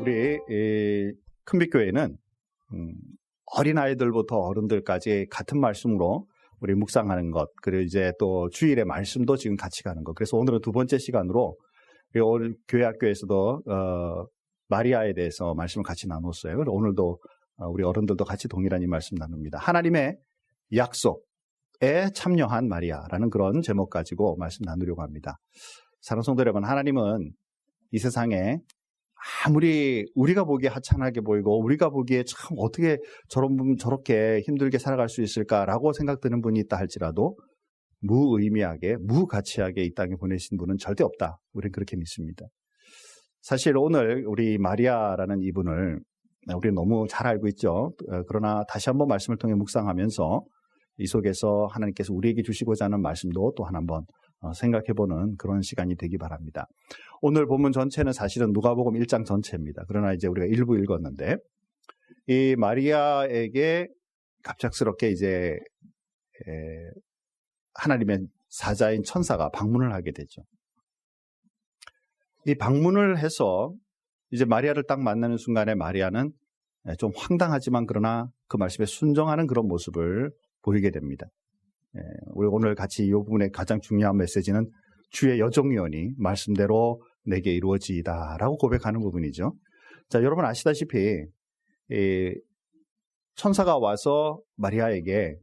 우리 큰빛교회는 어린아이들부터 어른들까지 같은 말씀으로 우리 묵상하는 것, 그리고 이제 또 주일의 말씀도 지금 같이 가는 것. 그래서 오늘은 두 번째 시간으로 오늘 교회 학교에서도 마리아에 대해서 말씀을 같이 나눴어요. 그래서 오늘도 우리 어른들도 같이 동일한 이 말씀 나눕니다. 하나님의 약속에 참여한 마리아라는 그런 제목 가지고 말씀 나누려고 합니다. 사랑하는 성도 여러분, 하나님은 이 세상에 아무리 우리가 보기에 하찮게 보이고 우리가 보기에 참 어떻게 저렇게 힘들게 살아갈 수 있을까라고 생각드는 분이 있다 할지라도 무의미하게, 무가치하게 이 땅에 보내신 분은 절대 없다. 우리는 그렇게 믿습니다. 사실 오늘 우리 마리아라는 이분을 우리는 너무 잘 알고 있죠. 그러나 다시 한번 말씀을 통해 묵상하면서 이 속에서 하나님께서 우리에게 주시고자 하는 말씀도 또 한번 생각해보는 그런 시간이 되기 바랍니다. 오늘 본문 전체는 사실은 누가복음 1장 전체입니다. 그러나 이제 우리가 일부 읽었는데 이 마리아에게 갑작스럽게 이제 하나님의 사자인 천사가 방문을 하게 되죠. 이 방문을 해서 이제 마리아를 딱 만나는 순간에 마리아는 좀 황당하지만 그러나 그 말씀에 순종하는 그런 모습을 보이게 됩니다. 우리 오늘 같이 이 부분의 가장 중요한 메시지는 주의 여종이오니 말씀대로 내게 이루어지이다라고 고백하는 부분이죠. 자, 여러분 아시다시피 천사가 와서 마리아에게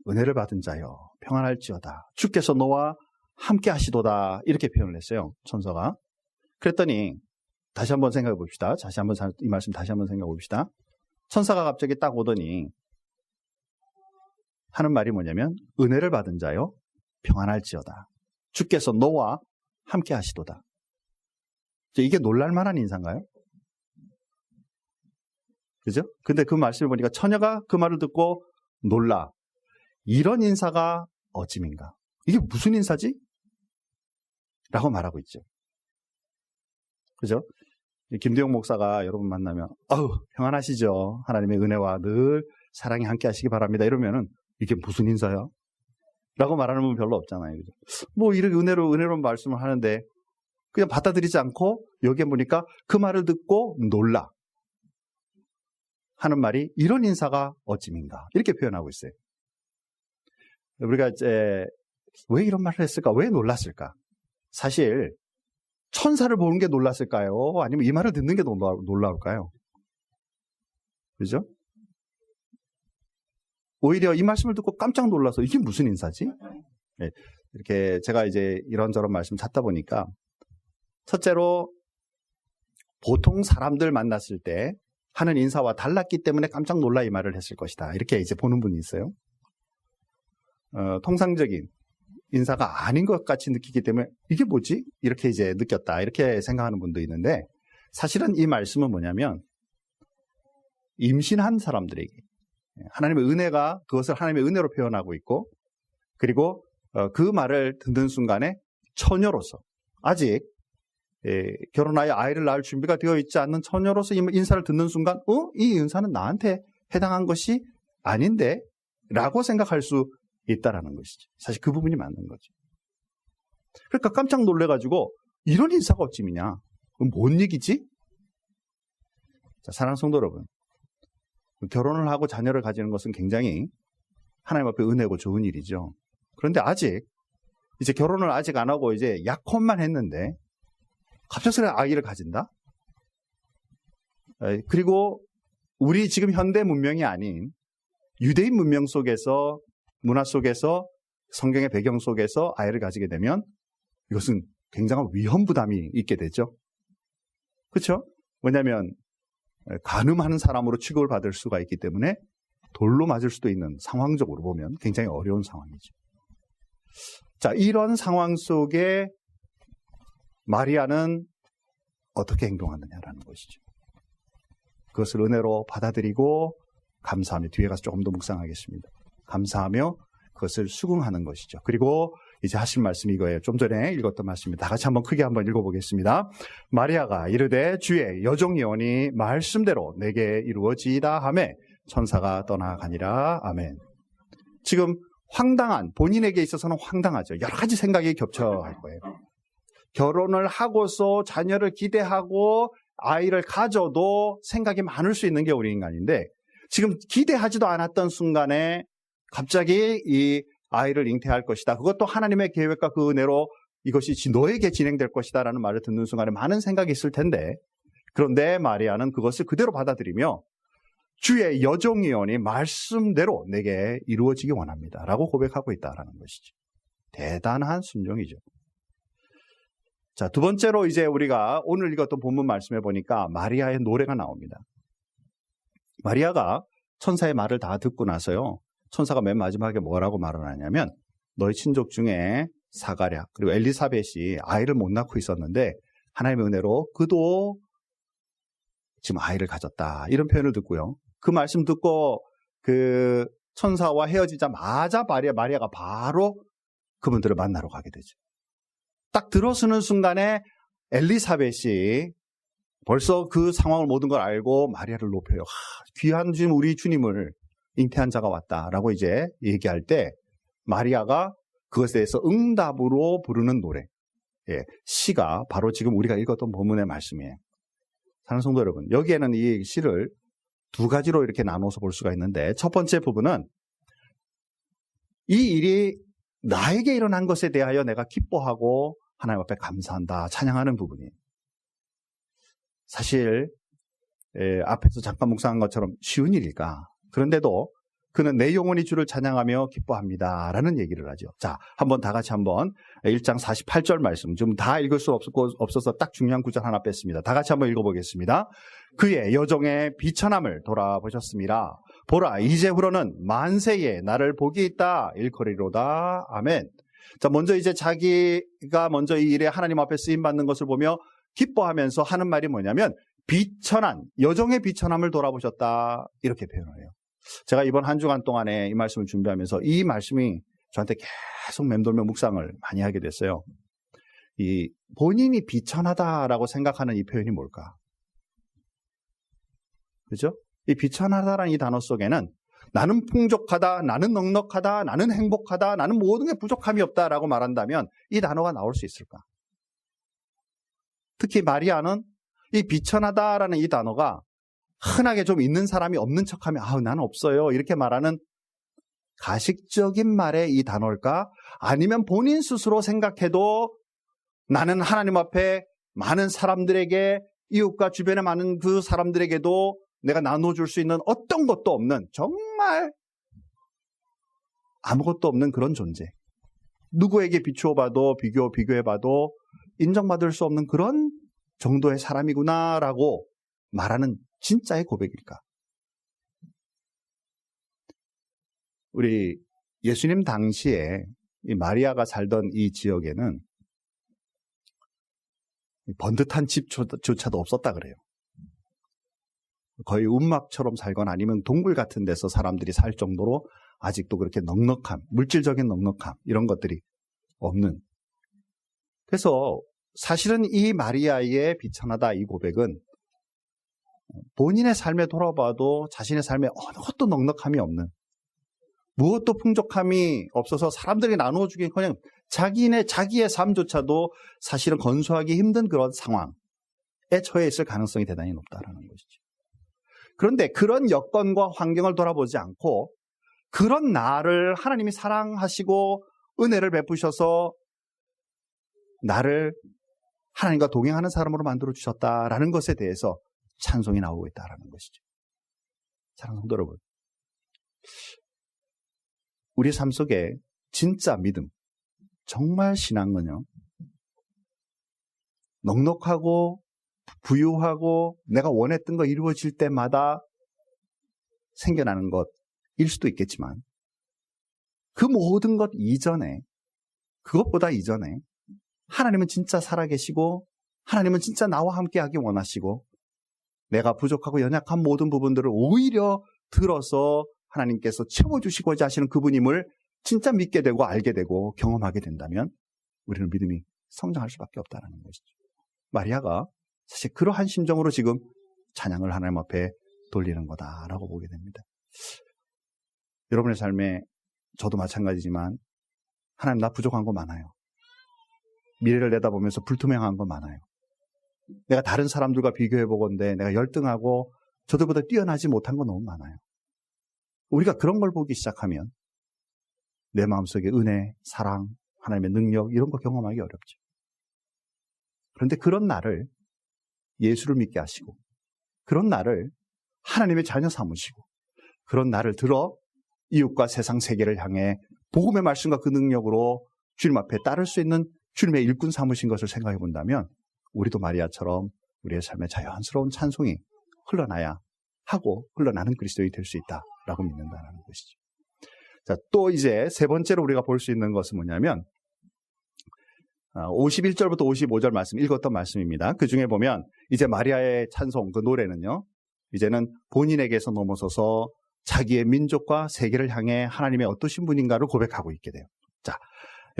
은혜를 받은 자여 평안할지어다 주께서 너와 함께 하시도다 이렇게 표현을 했어요. 천사가. 그랬더니 다시 한번 생각해 봅시다. 이 말씀 다시 한번 생각해 봅시다. 천사가 갑자기 딱 오더니 하는 말이 뭐냐면 은혜를 받은 자여 평안할지어다 주께서 너와 함께 하시도다. 이게 놀랄만한 인사인가요? 그죠? 근데 그 말씀을 보니까 처녀가 그 말을 듣고 놀라. 이런 인사가 어찌민가? 이게 무슨 인사지? 라고 말하고 있죠. 그죠? 김대용 목사가 여러분 만나면 평안하시죠? 하나님의 은혜와 늘 사랑이 함께 하시기 바랍니다. 이러면은 이게 무슨 인사야? 라고 말하는 분 별로 없잖아요. 그죠? 뭐 이렇게 은혜로운 말씀을 하는데 그냥 받아들이지 않고 여기에 보니까 그 말을 듣고 놀라 하는 말이 이런 인사가 어찌민가 이렇게 표현하고 있어요. 우리가 이제 왜 이런 말을 했을까? 왜 놀랐을까? 사실 천사를 보는 게 놀랐을까요? 아니면 이 말을 듣는 게 놀라울까요? 그죠? 오히려 이 말씀을 듣고 깜짝 놀라서 이게 무슨 인사지? 네, 이렇게 제가 이제 이런저런 말씀 찾다 보니까 첫째로 보통 사람들 만났을 때 하는 인사와 달랐기 때문에 깜짝 놀라 이 말을 했을 것이다. 이렇게 이제 보는 분이 있어요. 통상적인 인사가 아닌 것 같이 느끼기 때문에 이게 뭐지? 이렇게 이제 느꼈다. 이렇게 생각하는 분도 있는데 사실은 이 말씀은 뭐냐면 임신한 사람들에게 하나님의 은혜가 그것을 하나님의 은혜로 표현하고 있고 그리고 그 말을 듣는 순간에 처녀로서 아직 결혼하여 아이를 낳을 준비가 되어 있지 않는 처녀로서 이 인사를 듣는 순간 이 인사는 나한테 해당한 것이 아닌데 라고 생각할 수 있다라는 것이죠. 사실 그 부분이 맞는 거죠. 그러니까 깜짝 놀래가지고 이런 인사가 어찌미냐? 뭔 얘기지? 자, 사랑하는 성도 여러분, 결혼을 하고 자녀를 가지는 것은 굉장히 하나님 앞에 은혜고 좋은 일이죠. 그런데 이제 결혼을 아직 안 하고 이제 약혼만 했는데 갑작스레 아이를 가진다? 그리고 우리 지금 현대 문명이 아닌 유대인 문명 속에서 문화 속에서 성경의 배경 속에서 아이를 가지게 되면 이것은 굉장한 위험 부담이 있게 되죠. 그렇죠? 왜냐하면 간음하는 사람으로 취급을 받을 수가 있기 때문에 돌로 맞을 수도 있는 상황적으로 보면 굉장히 어려운 상황이죠. 자, 이런 상황 속에 마리아는 어떻게 행동하느냐라는 것이죠. 그것을 은혜로 받아들이고 감사하며 뒤에 가서 조금 더 묵상하겠습니다. 감사하며 그것을 수긍하는 것이죠. 그리고 이제 하실 말씀이 이거예요. 좀 전에 읽었던 말씀입니다. 다 같이 한번 크게 한번 읽어보겠습니다. 마리아가 이르되 주의 여종이오니 말씀대로 내게 이루어지이다 하매 천사가 떠나가니라. 아멘. 지금 본인에게 있어서는 황당하죠. 여러 가지 생각이 겹쳐갈 거예요. 결혼을 하고서 자녀를 기대하고 아이를 가져도 생각이 많을 수 있는 게 우리 인간인데 지금 기대하지도 않았던 순간에 갑자기 이 아이를 잉태할 것이다. 그것도 하나님의 계획과 그 은혜로 이것이 너에게 진행될 것이다 라는 말을 듣는 순간에 많은 생각이 있을 텐데 그런데 마리아는 그것을 그대로 받아들이며 주의 여종이오니 말씀대로 내게 이루어지기 원합니다 라고 고백하고 있다라는 것이죠. 대단한 순종이죠. 자, 두 번째로 이제 우리가 오늘 읽었던 본문 말씀에 보니까 마리아의 노래가 나옵니다. 마리아가 천사의 말을 다 듣고 나서요. 천사가 맨 마지막에 뭐라고 말을 하냐면 너희 친족 중에 사가랴 그리고 엘리사벳이 아이를 못 낳고 있었는데 하나님의 은혜로 그도 지금 아이를 가졌다. 이런 표현을 듣고요. 그 말씀 듣고 그 천사와 헤어지자마자 마리아가 바로 그분들을 만나러 가게 되죠. 딱 들어서는 순간에 엘리사벳이 벌써 그 상황을 모든 걸 알고 마리아를 높여요. 귀한 지금 우리 주님을 잉태한 자가 왔다라고 이제 얘기할 때 마리아가 그것에 대해서 응답으로 부르는 노래, 시가 바로 지금 우리가 읽었던 본문의 말씀이에요. 사랑하는 성도 여러분, 여기에는 이 시를 두 가지로 이렇게 나눠서 볼 수가 있는데 첫 번째 부분은 이 일이 나에게 일어난 것에 대하여 내가 기뻐하고 하나님 앞에 감사한다, 찬양하는 부분이에요. 사실 앞에서 잠깐 묵상한 것처럼 쉬운 일일까? 그런데도 그는 내 영혼이 주를 찬양하며 기뻐합니다 라는 얘기를 하죠. 자, 한번 다 같이 한번 1장 48절 말씀 좀 다 읽을 수 없어서 딱 중요한 구절 하나 뺐습니다. 다 같이 한번 읽어보겠습니다. 그의 여종의 비천함을 돌아보셨습니다. 보라, 이제후로는 만세에 나를 복이 있다 일컬이로다. 아멘. 자, 먼저 이제 자기가 먼저 이 일에 하나님 앞에 쓰임받는 것을 보며 기뻐하면서 하는 말이 뭐냐면 비천한, 여종의 비천함을 돌아보셨다 이렇게 표현을 해요. 제가 이번 한 주간 동안에 이 말씀을 준비하면서 이 말씀이 저한테 계속 맴돌며 묵상을 많이 하게 됐어요. 이 본인이 비천하다라고 생각하는 이 표현이 뭘까? 그죠? 이 비천하다라는 이 단어 속에는 나는 풍족하다, 나는 넉넉하다, 나는 행복하다, 나는 모든 게 부족함이 없다라고 말한다면 이 단어가 나올 수 있을까? 특히 마리아는 이 비천하다라는 이 단어가 흔하게 좀 있는 사람이 없는 척하면 나는 없어요 이렇게 말하는 가식적인 말의 이 단어일까? 아니면 본인 스스로 생각해도 나는 하나님 앞에 많은 사람들에게 이웃과 주변에 많은 그 사람들에게도 내가 나눠줄 수 있는 어떤 것도 없는 정말 아무것도 없는 그런 존재, 누구에게 비추어봐도 비교해봐도 인정받을 수 없는 그런 정도의 사람이구나라고 말하는 진짜의 고백일까? 우리 예수님 당시에 이 마리아가 살던 이 지역에는 번듯한 집조차도 없었다 그래요. 거의 움막처럼 살거나 아니면 동굴 같은 데서 사람들이 살 정도로 아직도 그렇게 넉넉함, 물질적인 넉넉함 이런 것들이 없는. 그래서 사실은 이 마리아의 비천하다 이 고백은 본인의 삶에 돌아봐도 자신의 삶에 어느 것도 넉넉함이 없는, 무엇도 풍족함이 없어서 사람들이 나누어주기는커녕 자기의 삶조차도 사실은 건수하기 힘든 그런 상황에 처해 있을 가능성이 대단히 높다라는 것이죠. 그런데 그런 여건과 환경을 돌아보지 않고 그런 나를 하나님이 사랑하시고 은혜를 베푸셔서 나를 하나님과 동행하는 사람으로 만들어주셨다라는 것에 대해서 찬송이 나오고 있다는 것이죠. 사랑하는 성도 여러분, 우리 삶 속에 진짜 믿음, 정말 신앙은요, 넉넉하고 부유하고 내가 원했던 거 이루어질 때마다 생겨나는 것일 수도 있겠지만 그 모든 것 이전에, 그것보다 이전에 하나님은 진짜 살아계시고 하나님은 진짜 나와 함께하기 원하시고 내가 부족하고 연약한 모든 부분들을 오히려 들어서 하나님께서 채워주시고자 하시는 그분임을 진짜 믿게 되고 알게 되고 경험하게 된다면 우리는 믿음이 성장할 수밖에 없다는 것이죠. 마리아가 사실 그러한 심정으로 지금 찬양을 하나님 앞에 돌리는 거다라고 보게 됩니다. 여러분의 삶에 저도 마찬가지지만 하나님 나 부족한 거 많아요. 미래를 내다보면서 불투명한 거 많아요. 내가 다른 사람들과 비교해보건대 내가 열등하고 저들보다 뛰어나지 못한 건 너무 많아요. 우리가 그런 걸 보기 시작하면 내 마음속에 은혜, 사랑, 하나님의 능력 이런 거 경험하기 어렵죠. 그런데 그런 나를 예수를 믿게 하시고 그런 나를 하나님의 자녀 삼으시고 그런 나를 들어 이웃과 세상 세계를 향해 복음의 말씀과 그 능력으로 주님 앞에 따를 수 있는 주님의 일꾼 삼으신 것을 생각해 본다면 우리도 마리아처럼 우리의 삶에 자연스러운 찬송이 흘러나야 하고 흘러나는 그리스도인이 될 수 있다라고 믿는다는 것이죠. 자, 또 이제 세 번째로 우리가 볼 수 있는 것은 뭐냐면 51절부터 55절 말씀 읽었던 말씀입니다. 그 중에 보면 이제 마리아의 찬송 그 노래는요. 이제는 본인에게서 넘어서서 자기의 민족과 세계를 향해 하나님의 어떠신 분인가를 고백하고 있게 돼요. 자,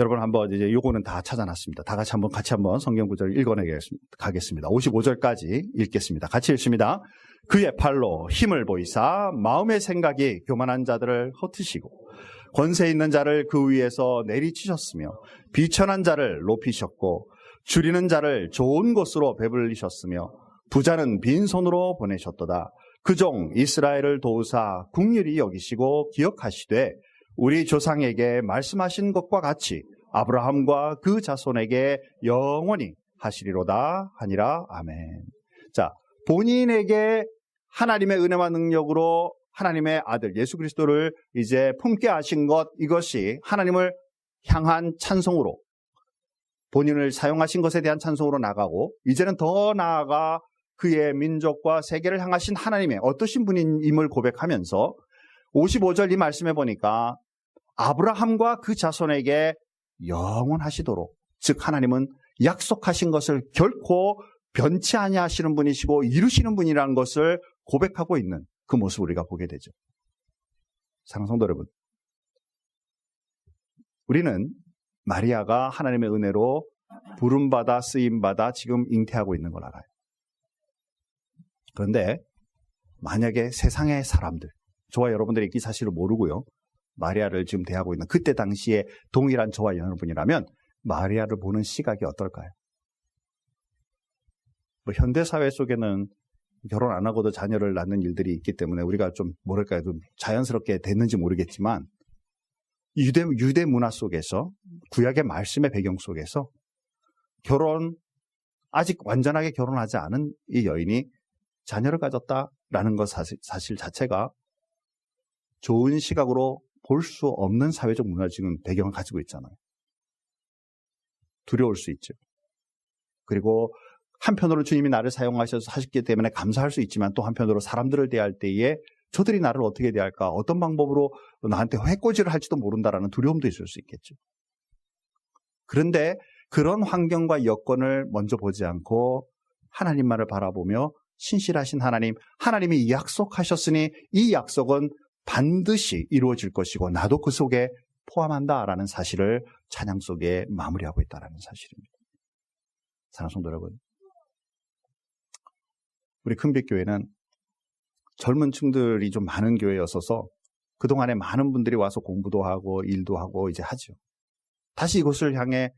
여러분 한번 이제 요거는 다 찾아놨습니다. 다 같이 한번 성경 구절을 읽어내가겠습니다. 55절까지 읽겠습니다. 같이 읽습니다. 그의 팔로 힘을 보이사 마음의 생각이 교만한 자들을 흩으시고 권세 있는 자를 그 위에서 내리치셨으며 비천한 자를 높이셨고 줄이는 자를 좋은 곳으로 배불리셨으며 부자는 빈손으로 보내셨도다. 그 종 이스라엘을 도우사 긍휼히 여기시고 기억하시되 우리 조상에게 말씀하신 것과 같이 아브라함과 그 자손에게 영원히 하시리로다 하니라. 아멘. 자, 본인에게 하나님의 은혜와 능력으로 하나님의 아들 예수 그리스도를 이제 품게 하신 것, 이것이 하나님을 향한 찬송으로 본인을 사용하신 것에 대한 찬송으로 나가고 이제는 더 나아가 그의 민족과 세계를 향하신 하나님의 어떠신 분임을 고백하면서 55절 이 말씀해 보니까 아브라함과 그 자손에게 영원하시도록, 즉 하나님은 약속하신 것을 결코 변치 아니하시는 분이시고 이루시는 분이라는 것을 고백하고 있는 그 모습을 우리가 보게 되죠. 사랑하는 성도 여러분, 우리는 마리아가 하나님의 은혜로 부름받아 쓰임받아 지금 잉태하고 있는 걸 알아요. 그런데 만약에 세상의 사람들, 저와 여러분들이 이 사실을 모르고요, 마리아를 지금 대하고 있는 그때 당시에 동일한 저와 여러분이라면 마리아를 보는 시각이 어떨까요? 뭐 현대사회 속에는 결혼 안 하고도 자녀를 낳는 일들이 있기 때문에 우리가 좀 뭐랄까요, 좀 자연스럽게 됐는지 모르겠지만 유대 문화 속에서, 구약의 말씀의 배경 속에서 아직 완전하게 결혼하지 않은 이 여인이 자녀를 가졌다라는 것 사실 자체가 좋은 시각으로 볼 수 없는 사회적 문화적인 배경을 가지고 있잖아요. 두려울 수 있죠. 그리고 한편으로 주님이 나를 사용하셔서 하셨기 때문에 감사할 수 있지만 또 한편으로 사람들을 대할 때에 저들이 나를 어떻게 대할까, 어떤 방법으로 나한테 해코지를 할지도 모른다라는 두려움도 있을 수 있겠죠. 그런데 그런 환경과 여건을 먼저 보지 않고 하나님만을 바라보며 신실하신 하나님이 약속하셨으니 이 약속은 반드시 이루어질 것이고 나도 그 속에 포함한다라는 사실을 찬양 속에 마무리하고 있다는 사실입니다. 사랑하는 성도 여러분, 우리 큰빛교회는 젊은 층들이 좀 많은 교회였어서 그동안에 많은 분들이 와서 공부도 하고 일도 하고 이제 하죠. 다시 이곳을 향해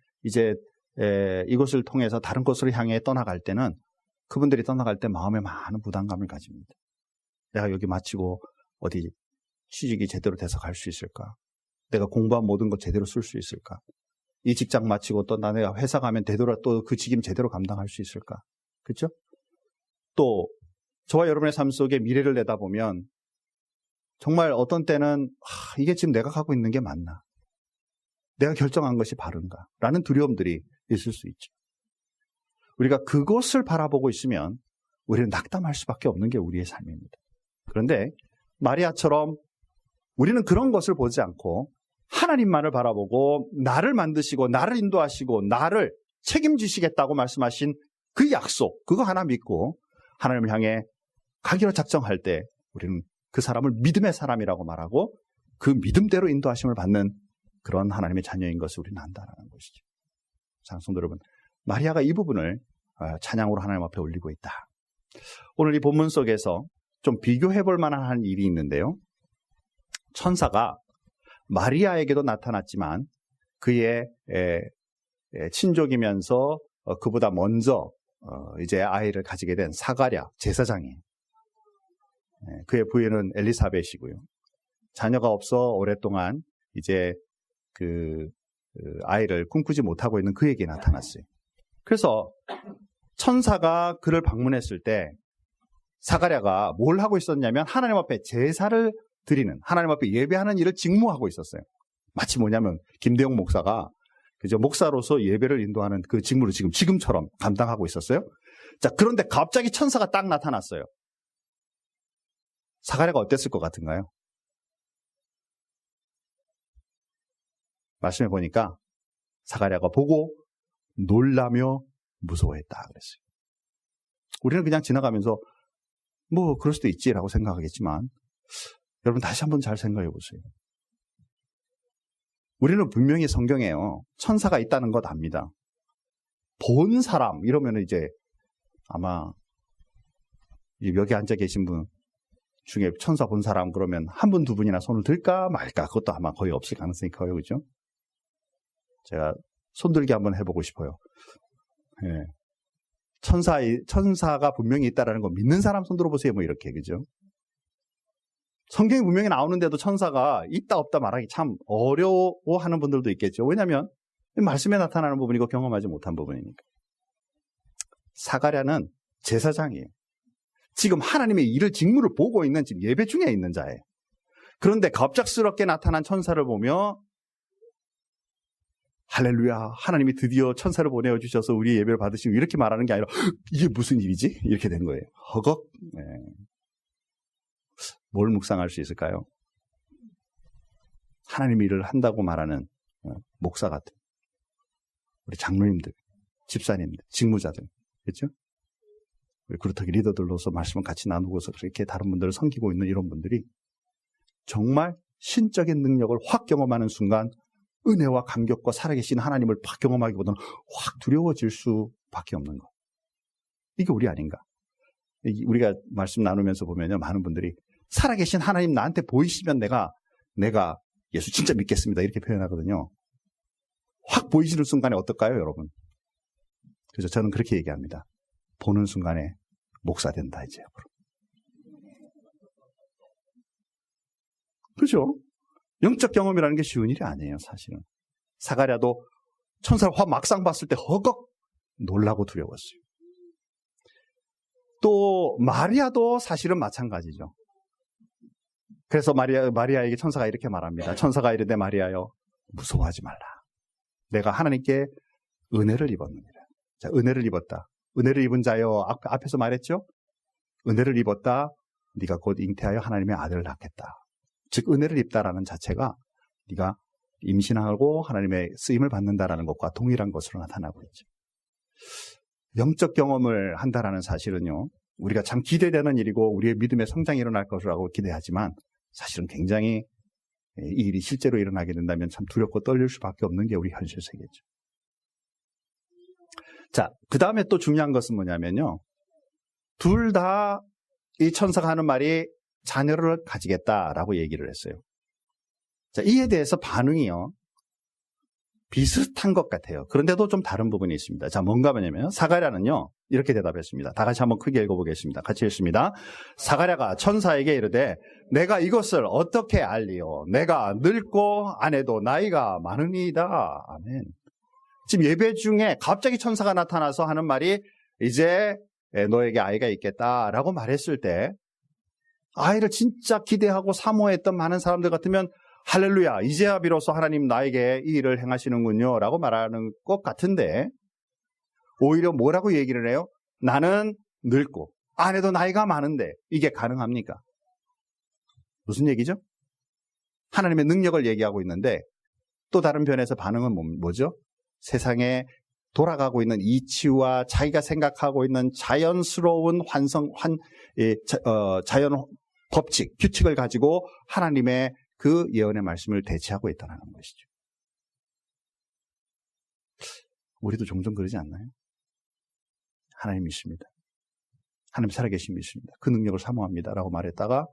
이곳을 통해서 다른 곳을 향해 떠나갈 때는 그분들이 떠나갈 때 마음에 많은 부담감을 가집니다. 내가 여기 마치고 어디 취직이 제대로 돼서 갈 수 있을까? 내가 공부한 모든 것 제대로 쓸 수 있을까? 이 직장 마치고 또 내가 회사 가면 되돌아 또 그 직임 제대로 감당할 수 있을까? 그렇죠? 또 저와 여러분의 삶 속에 미래를 내다보면 정말 어떤 때는 이게 지금 내가 가고 있는 게 맞나? 내가 결정한 것이 바른가? 라는 두려움들이 있을 수 있죠. 우리가 그것을 바라보고 있으면 우리는 낙담할 수밖에 없는 게 우리의 삶입니다. 그런데 마리아처럼 우리는 그런 것을 보지 않고 하나님만을 바라보고 나를 만드시고 나를 인도하시고 나를 책임지시겠다고 말씀하신 그 약속, 그거 하나 믿고 하나님을 향해 가기로 작정할 때 우리는 그 사람을 믿음의 사람이라고 말하고 그 믿음대로 인도하심을 받는 그런 하나님의 자녀인 것을 우리는 안다는 것이죠. 장성도 여러분, 마리아가 이 부분을 찬양으로 하나님 앞에 올리고 있다. 오늘 이 본문 속에서 좀 비교해 볼 만한 일이 있는데요. 천사가 마리아에게도 나타났지만 그의 친족이면서 그보다 먼저 이제 아이를 가지게 된 사가랴 제사장이에요. 그의 부인은 엘리사벳이고요. 자녀가 없어 오랫동안 이제 그 아이를 꿈꾸지 못하고 있는 그에게 나타났어요. 그래서 천사가 그를 방문했을 때 사가랴가 뭘 하고 있었냐면 하나님 앞에 제사를 드리는, 하나님 앞에 예배하는 일을 직무하고 있었어요. 마치 뭐냐면 김대용 목사가 그죠, 목사로서 예배를 인도하는 그 직무를 지금처럼 감당하고 있었어요. 자, 그런데 갑자기 천사가 딱 나타났어요. 사가랴가 어땠을 것 같은가요? 말씀해 보니까 사가랴가 보고 놀라며 무서워했다 그랬어요. 우리는 그냥 지나가면서 뭐 그럴 수도 있지라고 생각하겠지만 여러분 다시 한번 잘 생각해 보세요. 우리는 분명히 성경에요, 천사가 있다는 것 압니다. 본 사람 이러면 이제 아마 여기 앉아 계신 분 중에 천사 본 사람 그러면 한 분, 두 분이나 손을 들까 말까, 그것도 아마 거의 없을 가능성이 커요. 그죠? 제가 손들기 한번 해보고 싶어요. 예. 천사가 분명히 있다라는 거 믿는 사람 손 들어보세요. 뭐 이렇게, 그죠? 성경이 분명히 나오는데도 천사가 있다 없다 말하기 참 어려워하는 분들도 있겠죠. 왜냐하면 말씀에 나타나는 부분이고 경험하지 못한 부분이니까. 사가랴는 제사장이에요. 지금 하나님의 일을 직무를 보고 있는, 지금 예배 중에 있는 자예요. 그런데 갑작스럽게 나타난 천사를 보며 할렐루야, 하나님이 드디어 천사를 보내주셔서 우리 예배를 받으시고, 이렇게 말하는 게 아니라 이게 무슨 일이지? 이렇게 된 거예요. 허걱. 네. 뭘 묵상할 수 있을까요? 하나님 일을 한다고 말하는 목사 같은 우리 장로님들, 집사님들, 직무자들, 그렇죠? 우리 그루터기 리더들로서 말씀을 같이 나누고서 그렇게 다른 분들을 섬기고 있는 이런 분들이 정말 신적인 능력을 확 경험하는 순간 은혜와 감격과 살아계신 하나님을 확 경험하기보다는 확 두려워질 수밖에 없는 것. 이게 우리 아닌가? 우리가 말씀 나누면서 보면요, 많은 분들이 살아계신 하나님 나한테 보이시면 내가 예수 진짜 믿겠습니다, 이렇게 표현하거든요. 확 보이시는 순간에 어떨까요, 여러분? 그래서 저는 그렇게 얘기합니다. 보는 순간에 목사 된다, 이제. 그렇죠? 영적 경험이라는 게 쉬운 일이 아니에요, 사실은. 사가랴도 천사를 막상 봤을 때 허걱 놀라고 두려웠어요. 또 마리아도 사실은 마찬가지죠. 그래서 마리아에게 천사가 이렇게 말합니다. 천사가 이르되 마리아여 무서워하지 말라. 내가 하나님께 은혜를 입었느니라. 자, 은혜를 입었다. 은혜를 입은 자여, 앞에서 말했죠? 은혜를 입었다. 네가 곧 잉태하여 하나님의 아들을 낳겠다. 즉 은혜를 입다라는 자체가 네가 임신하고 하나님의 쓰임을 받는다라는 것과 동일한 것으로 나타나고 있죠. 영적 경험을 한다라는 사실은요, 우리가 참 기대되는 일이고 우리의 믿음의 성장이 일어날 것이라고 기대하지만 사실은 굉장히 이 일이 실제로 일어나게 된다면 참 두렵고 떨릴 수밖에 없는 게 우리 현실 세계죠. 자, 그 다음에 또 중요한 것은 뭐냐면요, 둘 다 이 천사가 하는 말이 자녀를 가지겠다라고 얘기를 했어요. 자, 이에 대해서 반응이요, 비슷한 것 같아요. 그런데도 좀 다른 부분이 있습니다. 자, 뭔가 뭐냐면 사가랴는요 이렇게 대답했습니다. 다 같이 한번 크게 읽어보겠습니다. 같이 읽습니다. 사가랴가 천사에게 이르되 내가 이것을 어떻게 알리요? 내가 늙고 아내도 나이가 많으니이다. 아멘. 지금 예배 중에 갑자기 천사가 나타나서 하는 말이 이제 너에게 아이가 있겠다라고 말했을 때 아이를 진짜 기대하고 사모했던 많은 사람들 같으면 할렐루야, 이제야 비로소 하나님 나에게 이 일을 행하시는군요 라고 말하는 것 같은데, 오히려 뭐라고 얘기를 해요? 나는 늙고 아내도 나이가 많은데 이게 가능합니까? 무슨 얘기죠? 하나님의 능력을 얘기하고 있는데 또 다른 변에서 반응은 뭐죠? 세상에 돌아가고 있는 이치와 자기가 생각하고 있는 자연스러운 자연 법칙, 규칙을 가지고 하나님의 그 예언의 말씀을 대체하고 있다는 것이죠. 우리도 종종 그러지 않나요? 하나님 믿습니다. 하나님 살아계신 믿습니다. 그 능력을 사모합니다 라고 말했다가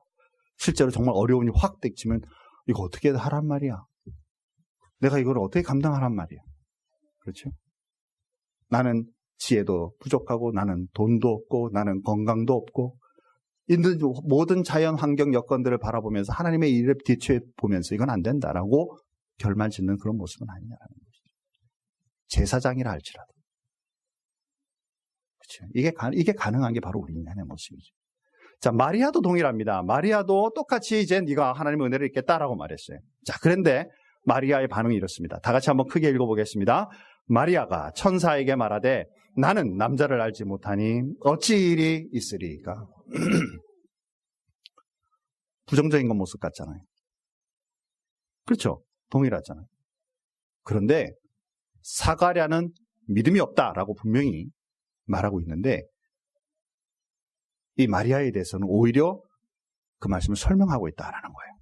실제로 정말 어려움이 확 닥치면 이거 어떻게 하란 말이야? 내가 이걸 어떻게 감당하란 말이야? 그렇죠? 나는 지혜도 부족하고 나는 돈도 없고 나는 건강도 없고 있는 모든 자연 환경 여건들을 바라보면서 하나님의 일을 뒤쳐보면서 이건 안 된다라고 결말 짓는 그런 모습은 아니냐라는 것이죠. 제사장이라 할지라도. 그렇죠. 이게 가능한 게 바로 우리 인간의 모습이죠. 자, 마리아도 동일합니다. 마리아도 똑같이 이제 네가 하나님의 은혜를 입겠다라고 말했어요. 자, 그런데 마리아의 반응이 이렇습니다. 다 같이 한번 크게 읽어보겠습니다. 마리아가 천사에게 말하되 나는 남자를 알지 못하니 어찌 일이 있으리까? 부정적인 건 모습 같잖아요. 그렇죠? 동일하잖아요. 그런데 사가랴는 믿음이 없다라고 분명히 말하고 있는데 이 마리아에 대해서는 오히려 그 말씀을 설명하고 있다라는 거예요.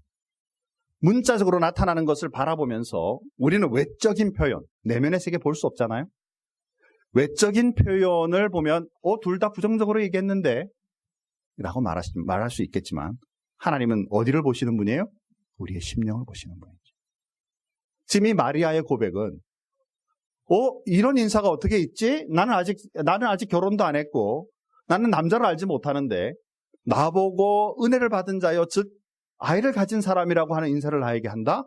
문자적으로 나타나는 것을 바라보면서 우리는 외적인 표현, 내면의 세계 볼 수 없잖아요. 외적인 표현을 보면 둘 다 부정적으로 얘기했는데 라고 말할 수 있겠지만 하나님은 어디를 보시는 분이에요? 우리의 심령을 보시는 분이죠. 지금 이 마리아의 고백은 이런 인사가 어떻게 있지? 나는 아직 결혼도 안 했고 나는 남자를 알지 못하는데 나보고 은혜를 받은 자여 즉 아이를 가진 사람이라고 하는 인사를 나에게 한다?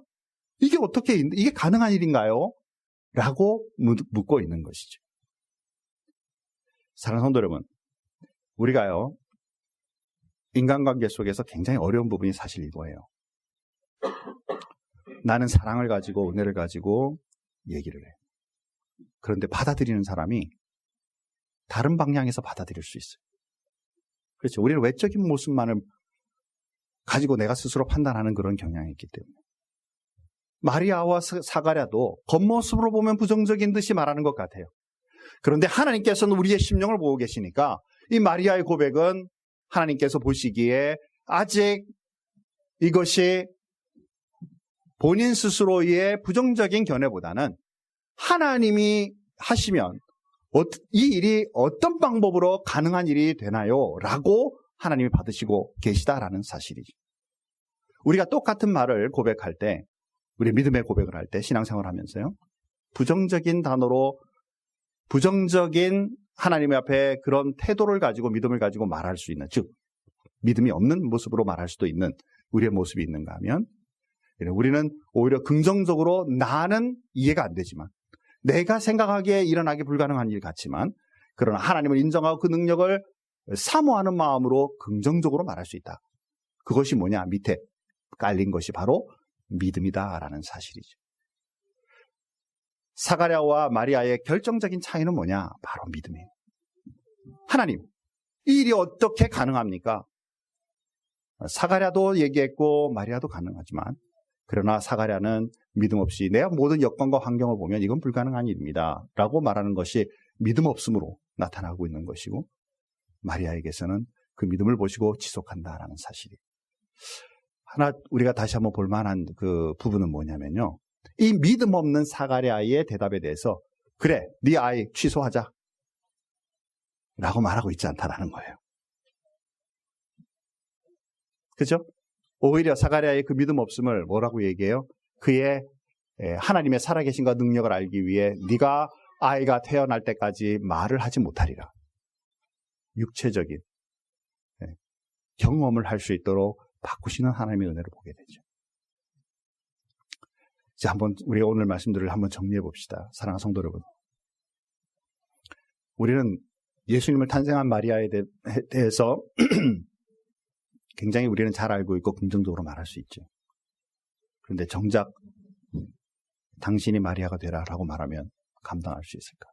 이게 가능한 일인가요? 라고 묻고 있는 것이죠. 사랑하는 성도 여러분, 우리가요 인간관계 속에서 굉장히 어려운 부분이 사실 이거예요. 나는 사랑을 가지고 은혜를 가지고 얘기를 해. 그런데 받아들이는 사람이 다른 방향에서 받아들일 수 있어요. 그렇죠. 우리는 외적인 모습만을 가지고 내가 스스로 판단하는 그런 경향이 있기 때문에. 마리아와 사가랴도 겉모습으로 보면 부정적인 듯이 말하는 것 같아요. 그런데 하나님께서는 우리의 심령을 보고 계시니까 이 마리아의 고백은 하나님께서 보시기에 아직 이것이 본인 스스로의 부정적인 견해보다는 하나님이 하시면 이 일이 어떤 방법으로 가능한 일이 되나요? 라고 하나님이 받으시고 계시다라는 사실이죠. 우리가 똑같은 말을 고백할 때, 우리 믿음의 고백을 할 때, 신앙생활을 하면서요, 부정적인 단어로, 부정적인 하나님 앞에 그런 태도를 가지고 믿음을 가지고 말할 수 있는, 즉, 믿음이 없는 모습으로 말할 수도 있는 우리의 모습이 있는가 하면, 우리는 오히려 긍정적으로 나는 이해가 안 되지만, 내가 생각하기에 일어나기 불가능한 일 같지만, 그러나 하나님을 인정하고 그 능력을 사모하는 마음으로 긍정적으로 말할 수 있다. 그것이 뭐냐? 밑에 깔린 것이 바로 믿음이다라는 사실이죠. 사가랴와 마리아의 결정적인 차이는 뭐냐? 바로 믿음이에요. 하나님, 이 일이 어떻게 가능합니까? 사가랴도 얘기했고 마리아도 가능하지만 그러나 사가랴는 믿음 없이 내가 모든 여건과 환경을 보면 이건 불가능한 일입니다 라고 말하는 것이 믿음 없음으로 나타나고 있는 것이고 마리아에게서는 그 믿음을 보시고 지속한다라는 사실이. 하나 우리가 다시 한번 볼 만한 그 부분은 뭐냐면요. 이 믿음 없는 사가랴의 대답에 대해서 그래, 네 아이 취소하자 라고 말하고 있지 않다라는 거예요. 그죠? 오히려 사가랴의 그 믿음 없음을 뭐라고 얘기해요? 그의 하나님의 살아계신과 능력을 알기 위해 네가 아이가 태어날 때까지 말을 하지 못하리라. 육체적인 경험을 할 수 있도록 바꾸시는 하나님의 은혜를 보게 되죠. 이제 한번 우리 오늘 말씀들을 한번 정리해 봅시다. 사랑하는 성도 여러분. 우리는 예수님을 탄생한 마리아에 대해서 굉장히 우리는 잘 알고 있고 긍정적으로 말할 수 있죠. 그런데 정작 당신이 마리아가 되라라고 말하면 감당할 수 있을까?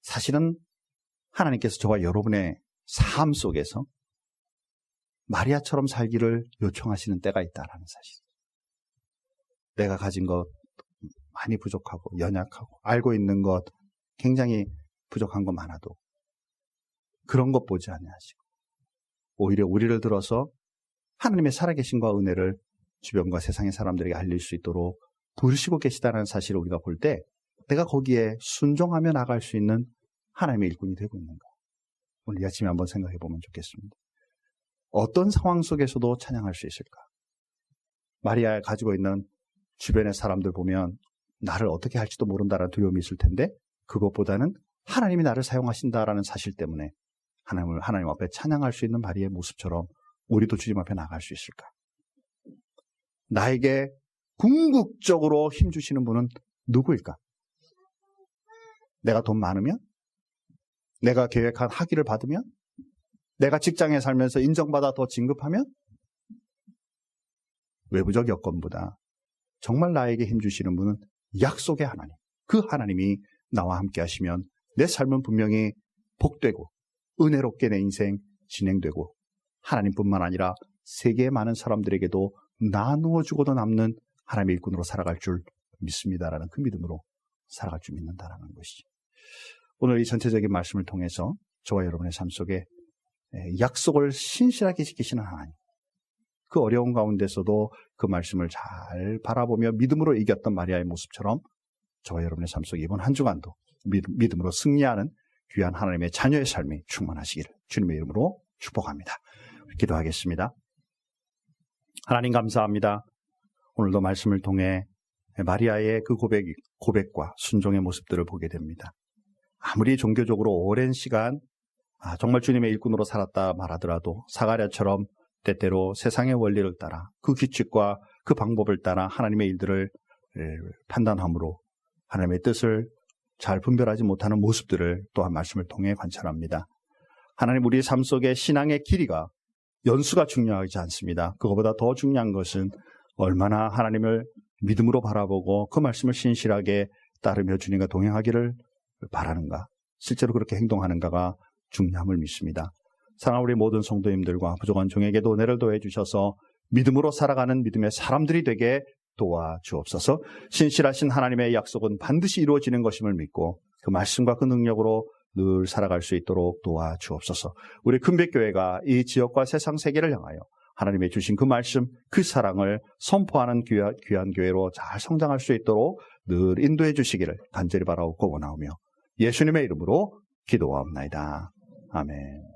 사실은 하나님께서 저와 여러분의 삶 속에서 마리아처럼 살기를 요청하시는 때가 있다는 사실. 내가 가진 것 많이 부족하고 연약하고 알고 있는 것 굉장히 부족한 것 많아도 그런 것 보지 아니하시고 오히려 우리를 들어서 하나님의 살아계신과 은혜를 주변과 세상의 사람들에게 알릴 수 있도록 부르시고 계시다는 사실을 우리가 볼 때 내가 거기에 순종하며 나갈 수 있는 하나님의 일꾼이 되고 있는가? 오늘 이 아침에 한번 생각해 보면 좋겠습니다. 어떤 상황 속에서도 찬양할 수 있을까? 마리아가 가지고 있는 주변의 사람들 보면 나를 어떻게 할지도 모른다라는 두려움이 있을 텐데 그것보다는 하나님이 나를 사용하신다라는 사실 때문에 하나님 앞에 찬양할 수 있는 마리아의 모습처럼 우리도 주님 앞에 나갈 수 있을까? 나에게 궁극적으로 힘주시는 분은 누구일까? 내가 돈 많으면? 내가 계획한 학위를 받으면? 내가 직장에 살면서 인정받아 더 진급하면? 외부적 여건보다 정말 나에게 힘주시는 분은 약속의 하나님. 그 하나님이 나와 함께 하시면 내 삶은 분명히 복되고 은혜롭게 내 인생 진행되고 하나님뿐만 아니라 세계의 많은 사람들에게도 나누어 주고도 남는 하나님의 일꾼으로 살아갈 줄 믿습니다라는 그 믿음으로 살아갈 줄 믿는다라는 것이죠. 오늘 이 전체적인 말씀을 통해서 저와 여러분의 삶 속에 약속을 신실하게 지키시는 하나님, 그 어려운 가운데서도 그 말씀을 잘 바라보며 믿음으로 이겼던 마리아의 모습처럼 저와 여러분의 삶 속에 이번 한 주간도 믿음으로 승리하는 귀한 하나님의 자녀의 삶이 충만하시기를 주님의 이름으로 축복합니다. 기도하겠습니다. 하나님 감사합니다. 오늘도 말씀을 통해 마리아의 그 고백과 순종의 모습들을 보게 됩니다. 아무리 종교적으로 오랜 시간 정말 주님의 일꾼으로 살았다 말하더라도 사가랴처럼 때때로 세상의 원리를 따라 그 규칙과 그 방법을 따라 하나님의 일들을 판단함으로 하나님의 뜻을 잘 분별하지 못하는 모습들을 또한 말씀을 통해 관찰합니다. 하나님, 우리 삶 속의 신앙의 길이가 연수가 중요하지 않습니다. 그것보다 더 중요한 것은 얼마나 하나님을 믿음으로 바라보고 그 말씀을 신실하게 따르며 주님과 동행하기를 바라는가, 실제로 그렇게 행동하는가가 중요함을 믿습니다. 사랑하는 우리 모든 성도님들과 부족한 종에게도 은혜를 더해 주셔서 믿음으로 살아가는 믿음의 사람들이 되게 도와주옵소서. 신실하신 하나님의 약속은 반드시 이루어지는 것임을 믿고 그 말씀과 그 능력으로 늘 살아갈 수 있도록 도와주옵소서. 우리 큰백교회가 이 지역과 세상 세계를 향하여 하나님의 주신 그 말씀, 그 사랑을 선포하는 귀한 교회로 잘 성장할 수 있도록 늘 인도해 주시기를 간절히 바라옵고 원하오며 예수님의 이름으로 기도하옵나이다. 아멘.